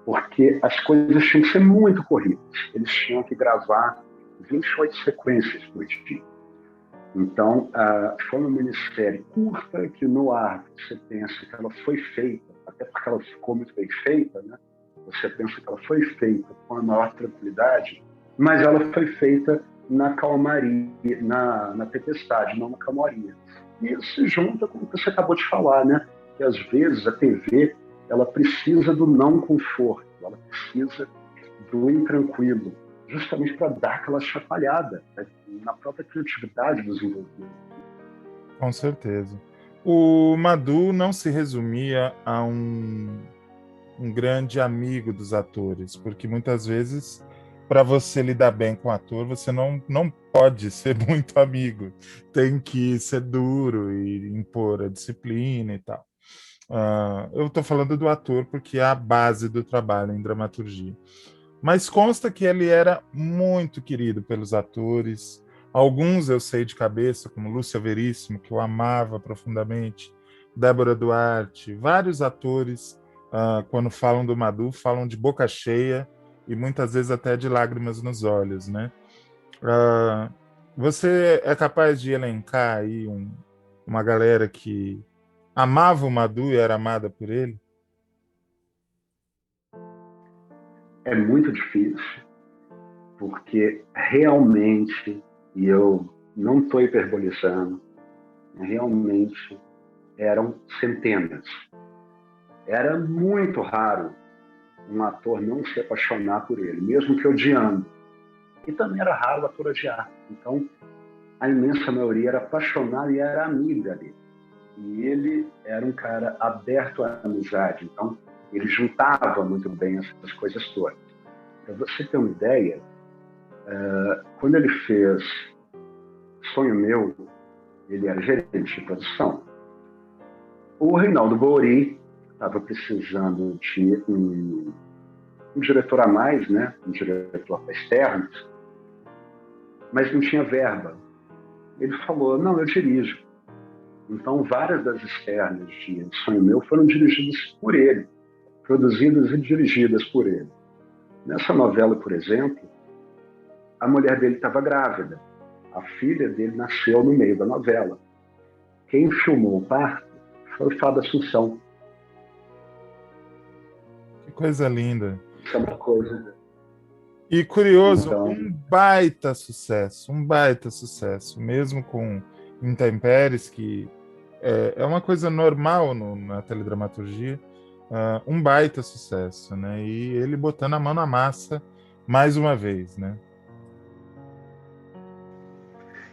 porque as coisas tinham que ser muito corridas. Eles tinham que gravar 28 sequências por dia. Então, foi uma minissérie curta que no ar você pensa que ela foi feita, até porque ela ficou muito bem feita, né? Você pensa que ela foi feita com a maior tranquilidade, mas ela foi feita na calmaria, na tempestade, não na calmaria. E isso se junta com o que você acabou de falar, né? Que às vezes a TV ela precisa do não conforto, ela precisa do intranquilo, justamente para dar aquela chacoalhada, né, na própria criatividade dos envolvidos. Com certeza. O Madhu não se resumia a um grande amigo dos atores, porque muitas vezes, para você lidar bem com o ator, você não pode ser muito amigo. Tem que ser duro e impor a disciplina e tal. Eu estou falando do ator porque é a base do trabalho em dramaturgia. Mas consta que ele era muito querido pelos atores. Alguns eu sei de cabeça, como Lúcia Veríssimo, que eu amava profundamente, Débora Duarte, vários atores, quando falam do Madhu, falam de boca cheia e muitas vezes até de lágrimas nos olhos, né? Você é capaz de elencar aí uma galera que amava o Madhu e era amada por ele? É muito difícil, porque realmente, e eu não estou hiperbolizando, realmente eram centenas. Era muito raro um ator não se apaixonar por ele, mesmo que odiando. E também era raro o ator odiar. Então, a imensa maioria era apaixonada e era amiga dele. E ele era um cara aberto à amizade. Então, ele juntava muito bem essas coisas todas. Para você ter uma ideia, quando ele fez Sonho Meu, ele era gerente de produção. O Reinaldo Bouri estava precisando de um diretor a mais, né? Um diretor para externos, mas não tinha verba. Ele falou, não, eu dirijo. Então, várias das externas de Sonho Meu foram dirigidas por ele, produzidas e dirigidas por ele. Nessa novela, por exemplo, a mulher dele estava grávida. A filha dele nasceu no meio da novela. Quem filmou o parto foi o Fábio Assunção. Que coisa linda. Isso é uma coisa. E curioso, Então, um baita sucesso, mesmo com intempéries, que é uma coisa normal na teledramaturgia, um baita sucesso, né? E ele botando a mão na massa mais uma vez, né?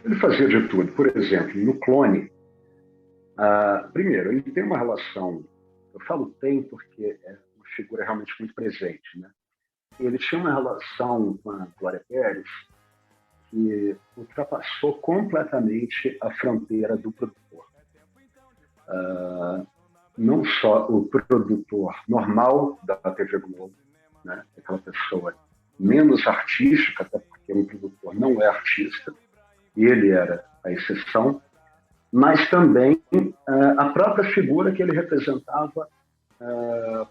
ele fazia de tudo. Por exemplo, no Clone, primeiro, ele tem uma relação, eu falo tem porque é uma figura realmente muito presente, né? Ele tinha uma relação com a Glória Pérez que ultrapassou completamente a fronteira do produtor. Não só o produtor normal da TV Globo, né? Aquela pessoa menos artística, até porque um produtor não é artista, e ele era a exceção, mas também a própria figura que ele representava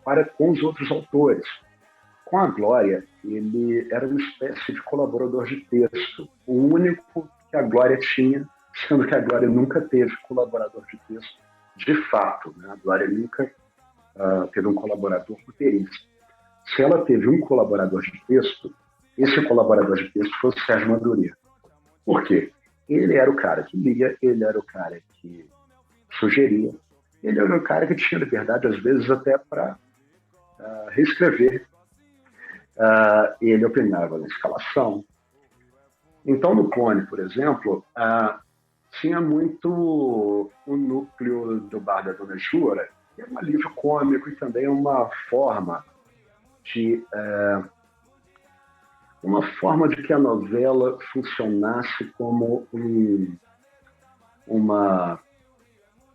para com os outros autores. Com a Glória, ele era uma espécie de colaborador de texto, o único que a Glória tinha, sendo que a Glória nunca teve colaborador de texto de fato. Né? A Glória nunca teve um colaborador roteirista. Se ela teve um colaborador de texto, esse colaborador de texto foi o Sérgio Madureira. Por quê? Ele era o cara que lia, ele era o cara que sugeria, ele era o cara que tinha liberdade, às vezes, até para reescrever. Ele opinava na escalação. Então, no Clone, por exemplo, tinha muito o núcleo do Bar da Dona Jura, que é um alívio cômico e também uma forma de que a novela funcionasse como uma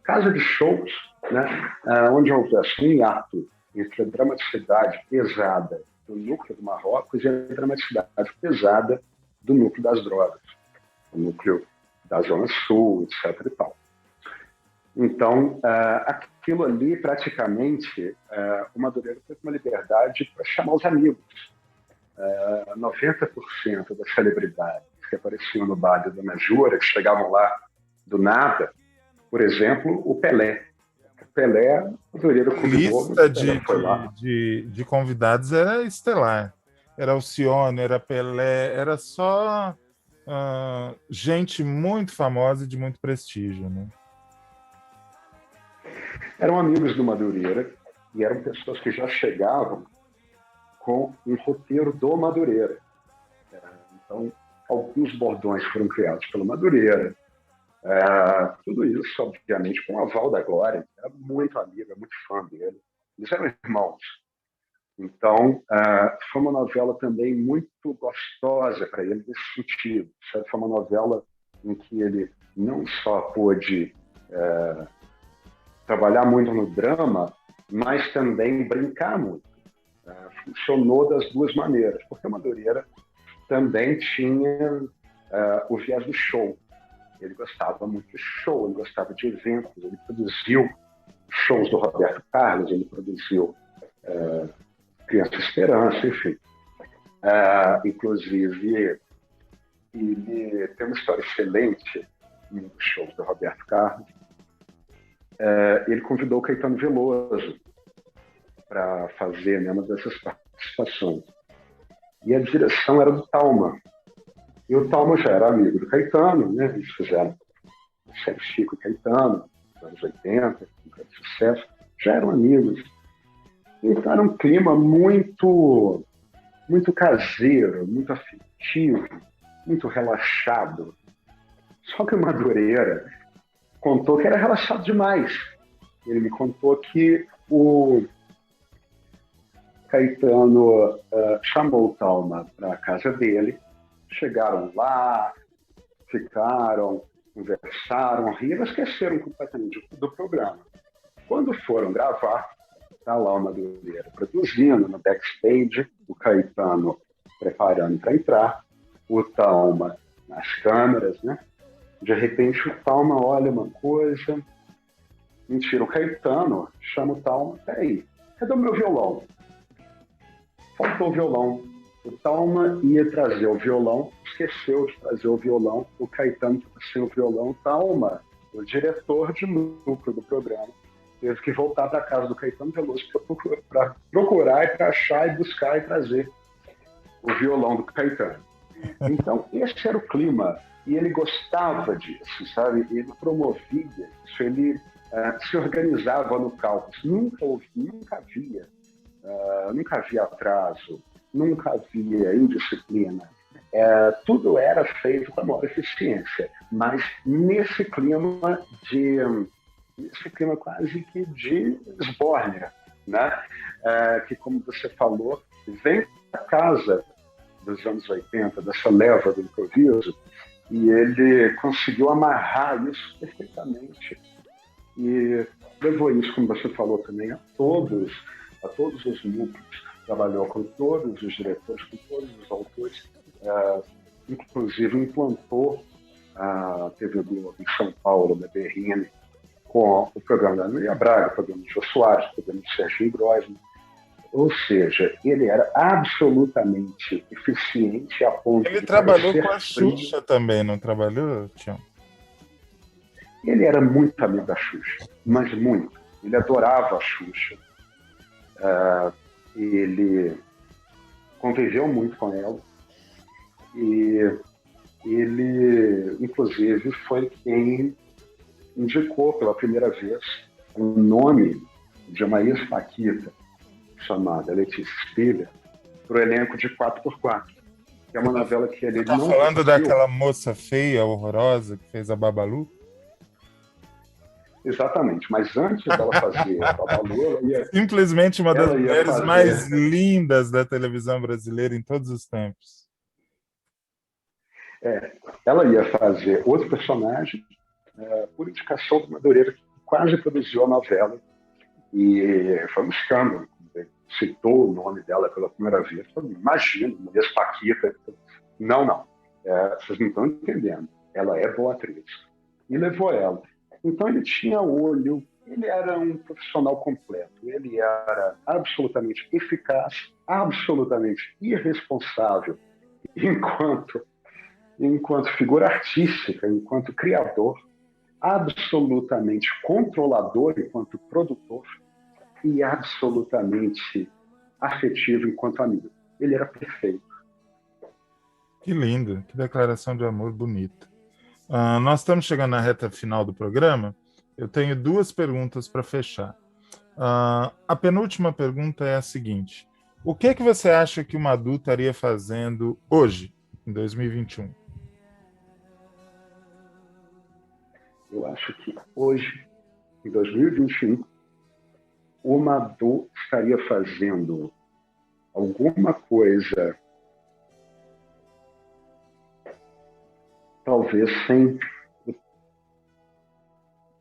casa de shows, né? Onde houvesse um hiato entre a dramaticidade pesada do núcleo do Marrocos e a dramaticidade pesada do núcleo das drogas, o núcleo da Zona Sul, etc. e tal. Então, aquilo ali, praticamente, o Madureira teve uma liberdade para chamar os amigos. 90% das celebridades que apareciam no bar da Dona Jura, que chegavam lá do nada, por exemplo, o Pelé. O Pelé, o Madureira convidou, A lista de convidados era estelar. Era Alcione, era Pelé, era só gente muito famosa e de muito prestígio, né? Eram amigos do Madureira e eram pessoas que já chegavam com um roteiro do Madureira. Então, alguns bordões foram criados pelo Madureira. Tudo isso, obviamente, com o aval da Glória. Era muito amiga, muito fã dele. Eles eram irmãos. Então, foi uma novela também muito gostosa para ele nesse sentido. Foi uma novela em que ele não só pôde trabalhar muito no drama, mas também brincar muito. Funcionou das duas maneiras, porque a Madureira também tinha o viés do show. Ele gostava muito de show, ele gostava de eventos, ele produziu shows do Roberto Carlos, ele produziu Criança Esperança, enfim. Inclusive, ele tem uma história excelente nos shows do Roberto Carlos. Ele convidou o Caetano Veloso para fazer uma dessas participações. E a direção era do Talma. E o Talma já era amigo do Caetano, né? Eles fizeram a série Chico e Caetano, nos anos 80, com grande sucesso, já eram amigos. Então era um clima muito, muito caseiro, muito afetivo, muito relaxado. Só que o Madureira contou que era relaxado demais. Ele me contou que o Caetano chamou o Talma para a casa dele, chegaram lá, ficaram, conversaram, riram, esqueceram completamente do programa. Quando foram gravar, está lá o Madureira produzindo no backstage, o Caetano preparando para entrar, o Talma nas câmeras, né? De repente o Talma olha uma coisa, mentira, o Caetano chama o Talma, peraí, cadê o meu violão? Faltou o violão. O Thalma ia trazer o violão, esqueceu de trazer o violão, o Caetano estava sem o violão, o Thalma, o diretor de núcleo do programa, teve que voltar para a casa do Caetano Veloso para procurar e para achar e buscar e trazer o violão do Caetano. Então, esse era o clima, e ele gostava disso, sabe? Ele promovia isso, ele se organizava no caos. Nunca havia atraso, nunca havia indisciplina. Tudo era feito com a maior eficiência, mas nesse clima quase que de esbórnia, né? Que, como você falou, vem da casa dos anos 80, dessa leva do improviso, e ele conseguiu amarrar isso perfeitamente. E levou isso, como você falou também, a todos os núcleos, trabalhou com todos os diretores, com todos os autores, inclusive implantou a TV Globo em São Paulo, da BRN, com o programa da Maria Braga, o programa de Jô Soares, o programa de Serginho Grosman. Ou seja, ele era absolutamente eficiente a ponto Ele de trabalhou parecer com a frio. Xuxa também, não trabalhou, Tião? Ele era muito amigo da Xuxa, mas muito. Ele adorava a Xuxa. Ele conviveu muito com ela. E ele, inclusive, foi quem indicou pela primeira vez o nome de uma ex-paquita chamada Letícia Spiller para o elenco de 4x4, que é uma novela que ele Tá não falando assistiu. daquela moça feia, horrorosa, que fez a Babalu? Exatamente, mas antes dela fazer a Babalu, Simplesmente uma das ela ia mulheres mais fazer... lindas da televisão brasileira em todos os tempos. Ela ia fazer outro personagem, por indicação do Madureira, que quase produziu a novela, e foi um escândalo. Citou o nome dela pela primeira vez. Imagina, uma vez Paquita. Não. Vocês não estão entendendo. Ela é boa atriz. E levou ela. Então ele tinha olho, ele era um profissional completo, ele era absolutamente eficaz, absolutamente irresponsável enquanto figura artística, enquanto criador, absolutamente controlador enquanto produtor e absolutamente afetivo enquanto amigo. Ele era perfeito. Que lindo, que declaração de amor bonita. Nós estamos chegando na reta final do programa. Eu tenho duas perguntas para fechar. A penúltima pergunta é a seguinte: o que é que você acha que uma adulta estaria fazendo hoje, em 2021? Eu acho que hoje, em 2021, o Madu estaria fazendo alguma coisa, talvez sem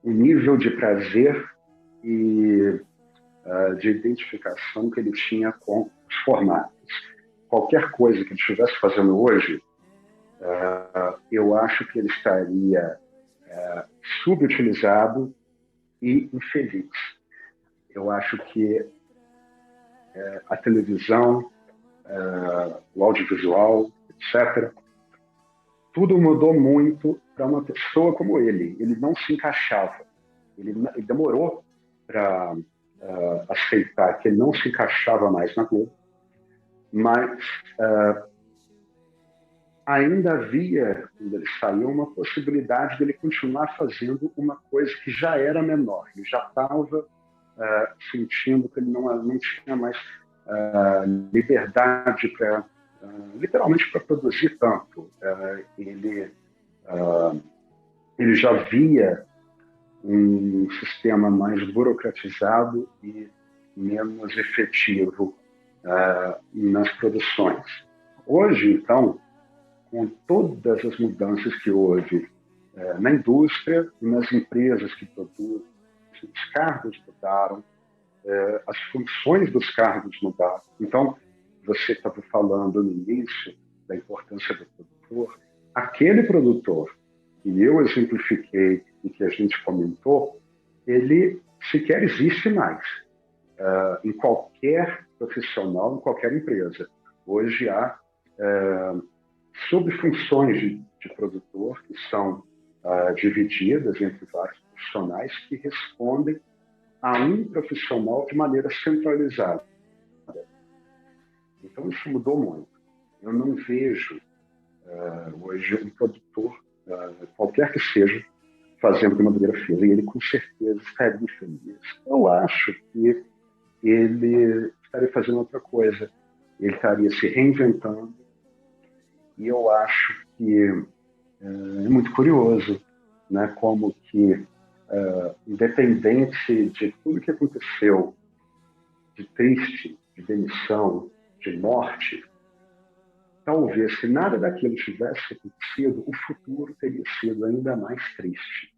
o nível de prazer e de identificação que ele tinha com os formatos. Qualquer coisa que ele estivesse fazendo hoje, eu acho que ele estaria subutilizado e infeliz. Eu acho que a televisão, o audiovisual, etc., tudo mudou muito para uma pessoa como ele. Ele não se encaixava. Ele demorou para aceitar que ele não se encaixava mais na Globo, mas ainda havia, quando ele saiu, uma possibilidade de ele continuar fazendo uma coisa que já era menor. Ele já estava sentindo que ele não tinha mais liberdade para, literalmente, para produzir tanto. Ele já via um sistema mais burocratizado e menos efetivo nas produções. Hoje, então, com todas as mudanças que houve na indústria e nas empresas que produzem, os cargos mudaram, as funções dos cargos mudaram. Então, você estava falando no início da importância do produtor. Aquele produtor que eu exemplifiquei e que a gente comentou, ele sequer existe mais em qualquer profissional, em qualquer empresa. Hoje há subfunções de produtor que são divididas entre vários profissionais que respondem a um profissional de maneira centralizada. Então, isso mudou muito. Eu não vejo hoje um produtor, qualquer que seja, fazendo o que o Madureira fez, e ele com certeza estaria feliz. Eu acho que ele estaria fazendo outra coisa. Ele estaria se reinventando, e eu acho que é muito curioso, né, como que, independente de tudo que aconteceu, de triste, de demissão, de morte, talvez, se nada daquilo tivesse acontecido, o futuro teria sido ainda mais triste.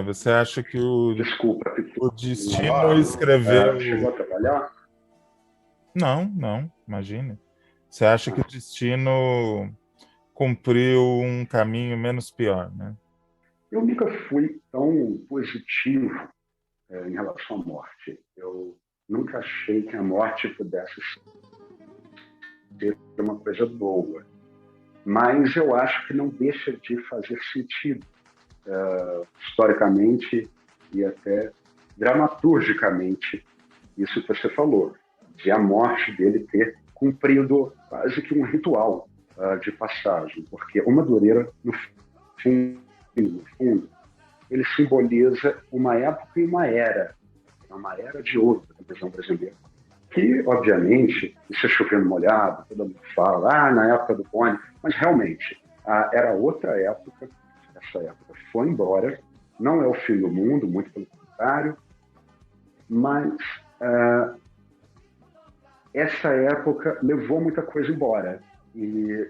Você acha que o Desculpa. destino escreveu... Chegou a trabalhar? Não, imagine. Você acha que o destino cumpriu um caminho menos pior, né? Eu nunca fui tão positivo em relação à morte. Eu nunca achei que a morte pudesse ser uma coisa boa. Mas eu acho que não deixa de fazer sentido, historicamente e até dramaturgicamente, isso que você falou, de a morte dele ter cumprido quase que um ritual de passagem, porque o Madureira, no fundo, ele simboliza uma época e uma era de ouro da televisão brasileira, que, obviamente, isso é chovendo molhado, todo mundo fala, na época do Boni, mas realmente, era outra época, essa época foi embora, não é o fim do mundo, muito pelo contrário, mas essa época levou muita coisa embora, e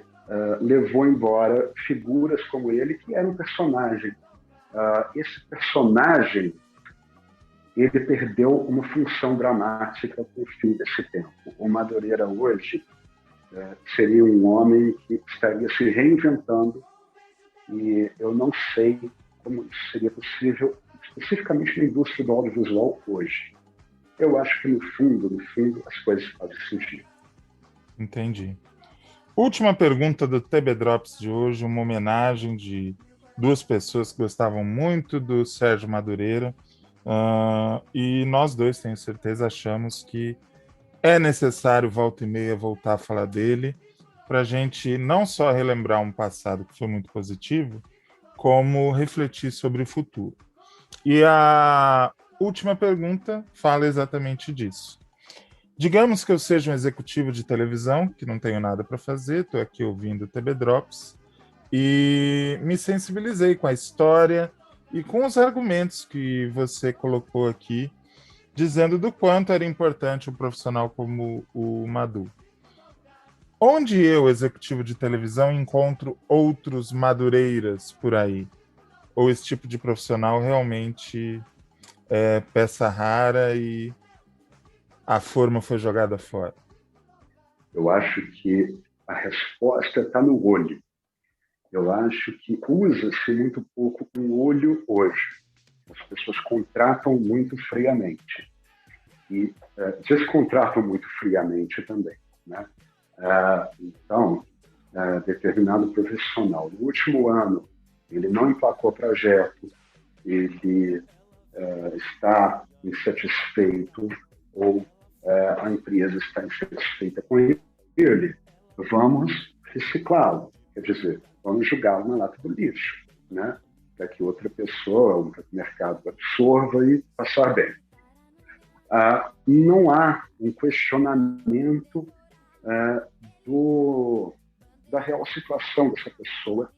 levou embora figuras como ele, que era um personagem. Esse personagem, ele perdeu uma função dramática com o fim desse tempo. O Madureira hoje seria um homem que estaria se reinventando, e eu não sei como isso seria possível, especificamente na indústria do audiovisual hoje. Eu acho que, no fundo, as coisas fazem sentido. Entendi. Última pergunta do TB Drops de hoje, uma homenagem de duas pessoas que gostavam muito do Sérgio Madureira, e nós dois, tenho certeza, achamos que é necessário, volta e meia, voltar a falar dele, para a gente não só relembrar um passado que foi muito positivo, como refletir sobre o futuro. E a última pergunta fala exatamente disso. Digamos que eu seja um executivo de televisão, que não tenho nada para fazer, estou aqui ouvindo o TB Drops, e me sensibilizei com a história e com os argumentos que você colocou aqui, dizendo do quanto era importante um profissional como o Madu. Onde eu, executivo de televisão, encontro outros Madureiras por aí? Ou esse tipo de profissional realmente é peça rara e a forma foi jogada fora? Eu acho que a resposta está no olho. Eu acho que usa-se muito pouco o olho hoje. As pessoas contratam muito friamente. E descontratam muito friamente também, né? Então, determinado profissional, no último ano, ele não emplacou projeto, ele está insatisfeito, ou a empresa está insatisfeita com ele, vamos reciclá-lo, quer dizer, vamos jogá-lo na lata do lixo, né? Para que outra pessoa, para que o mercado absorva e passar bem. Não há um questionamento da real situação dessa pessoa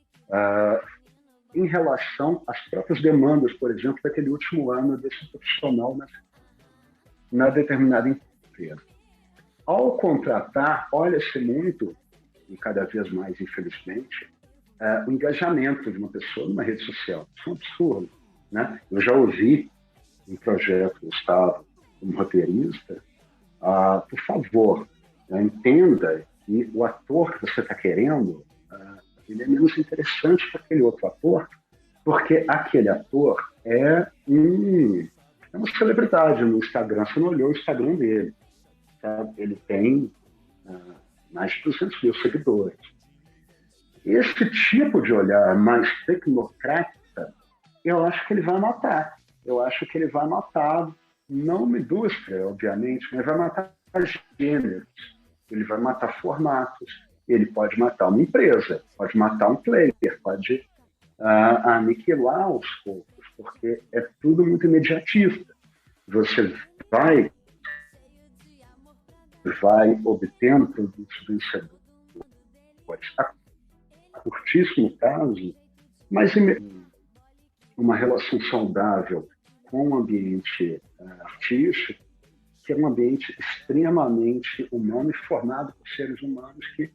em relação às próprias demandas, por exemplo, daquele último ano desse profissional na determinada empresa. Ao contratar, olha-se muito, e cada vez mais, infelizmente, o engajamento de uma pessoa numa rede social. Isso é um absurdo, né? Eu já ouvi um projeto que eu estava como roteirista, por favor, entenda que o ator que você está querendo, ele é menos interessante que aquele outro ator, porque aquele ator é uma celebridade no Instagram. Você não olhou o Instagram dele, ele tem mais de 200 mil seguidores. Esse tipo de olhar mais tecnocrática, eu acho que ele vai matar. Eu acho que ele vai matar, não uma indústria, obviamente, mas vai matar gêneros, ele vai matar formatos, ele pode matar uma empresa, pode matar um player, pode aniquilar aos poucos, porque é tudo muito imediatista. Você vai obtendo produtos vencedores a curtíssimo prazo, mas uma relação saudável com o ambiente artístico, que é um ambiente extremamente humano e formado por seres humanos que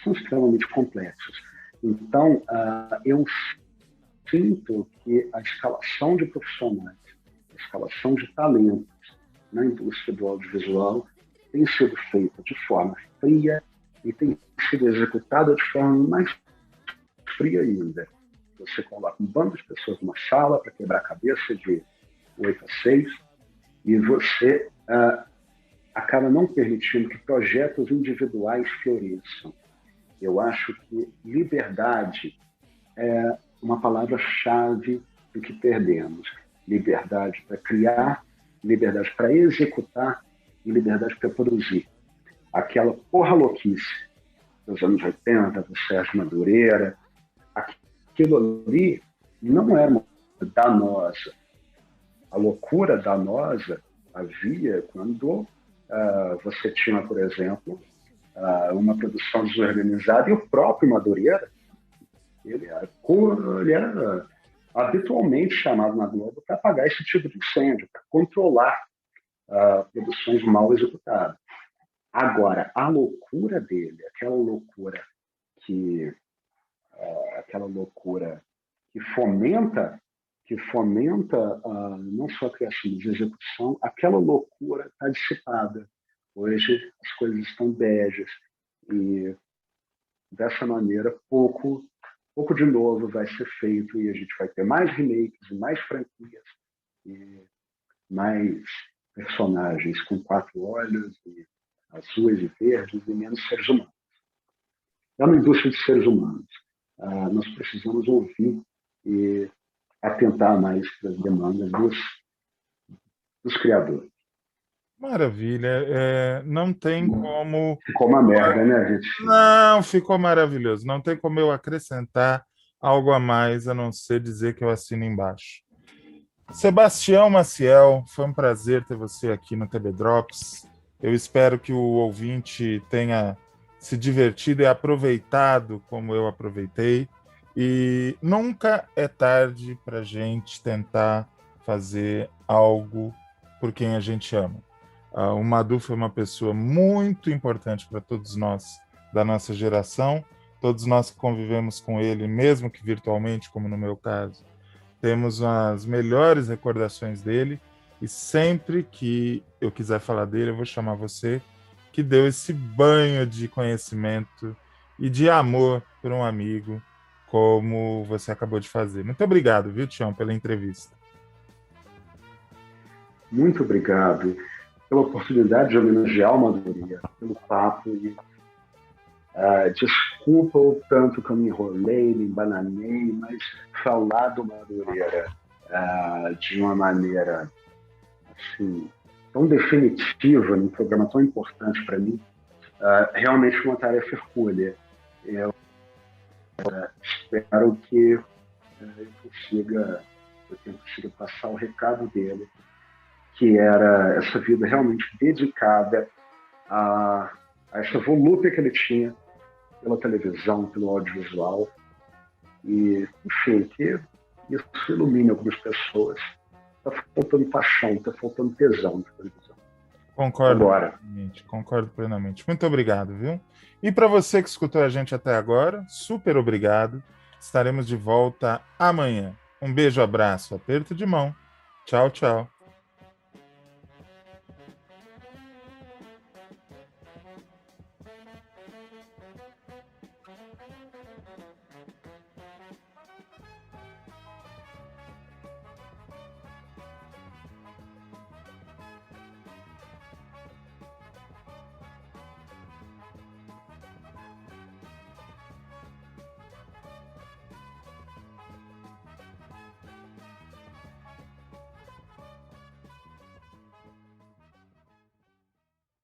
são extremamente complexos. Então, eu sinto que a escalação de profissionais, a escalação de talentos na indústria do audiovisual tem sido feita de forma fria e tem sido executada de forma mais fria ainda. Você coloca um bando de pessoas numa sala para quebrar a cabeça de 8 a 6 e você acaba não permitindo que projetos individuais floresçam. Eu acho que liberdade é uma palavra-chave do que perdemos. Liberdade para criar, liberdade para executar e liberdade para produzir. Aquela porra louquice dos anos 80, do Sérgio Madureira, aquilo ali não era danosa. A loucura danosa havia quando você tinha, por exemplo, uma produção desorganizada e o próprio Madureira, ele era habitualmente chamado na Globo para apagar esse tipo de incêndio, para controlar produções mal executadas. Agora, a loucura dele, aquela loucura que fomenta não só a criação, mas a execução, aquela loucura está dissipada. Hoje as coisas estão bejas e dessa maneira pouco de novo vai ser feito e a gente vai ter mais remakes, mais franquias e mais personagens com 4 olhos e azuis e verdes e menos seres humanos. É uma indústria de seres humanos. Nós precisamos ouvir e atentar mais para as demandas dos criadores. Maravilha. Não tem como... Ficou uma merda, né, gente? Não, ficou maravilhoso. Não tem como eu acrescentar algo a mais, a não ser dizer que eu assino embaixo. Sebastião Maciel, foi um prazer ter você aqui no TB Drops. Eu espero que o ouvinte tenha se divertido e aproveitado como eu aproveitei. E nunca é tarde para a gente tentar fazer algo por quem a gente ama. O Madu foi uma pessoa muito importante para todos nós da nossa geração, todos nós que convivemos com ele, mesmo que virtualmente, como no meu caso, temos as melhores recordações dele, e sempre que eu quiser falar dele, eu vou chamar você, que deu esse banho de conhecimento e de amor por um amigo, como você acabou de fazer. Muito obrigado, viu, Tião, pela entrevista. Muito obrigado pela oportunidade de homenagear o Madureira, pelo papo. E, desculpa o tanto que eu me enrolei, me embananei, mas falar do Madureira de uma maneira assim, tão definitiva, num programa tão importante para mim, realmente foi uma tarefa hercúlea. Eu espero que eu consiga passar o recado dele, que era essa vida realmente dedicada a essa volúpia que ele tinha pela televisão, pelo audiovisual, e, enfim, que isso ilumine algumas pessoas. Está faltando paixão, está faltando tesão de televisão. Concordo plenamente. Muito obrigado, viu? E para você que escutou a gente até agora, super obrigado. Estaremos de volta amanhã. Um beijo, abraço, aperto de mão. Tchau, tchau.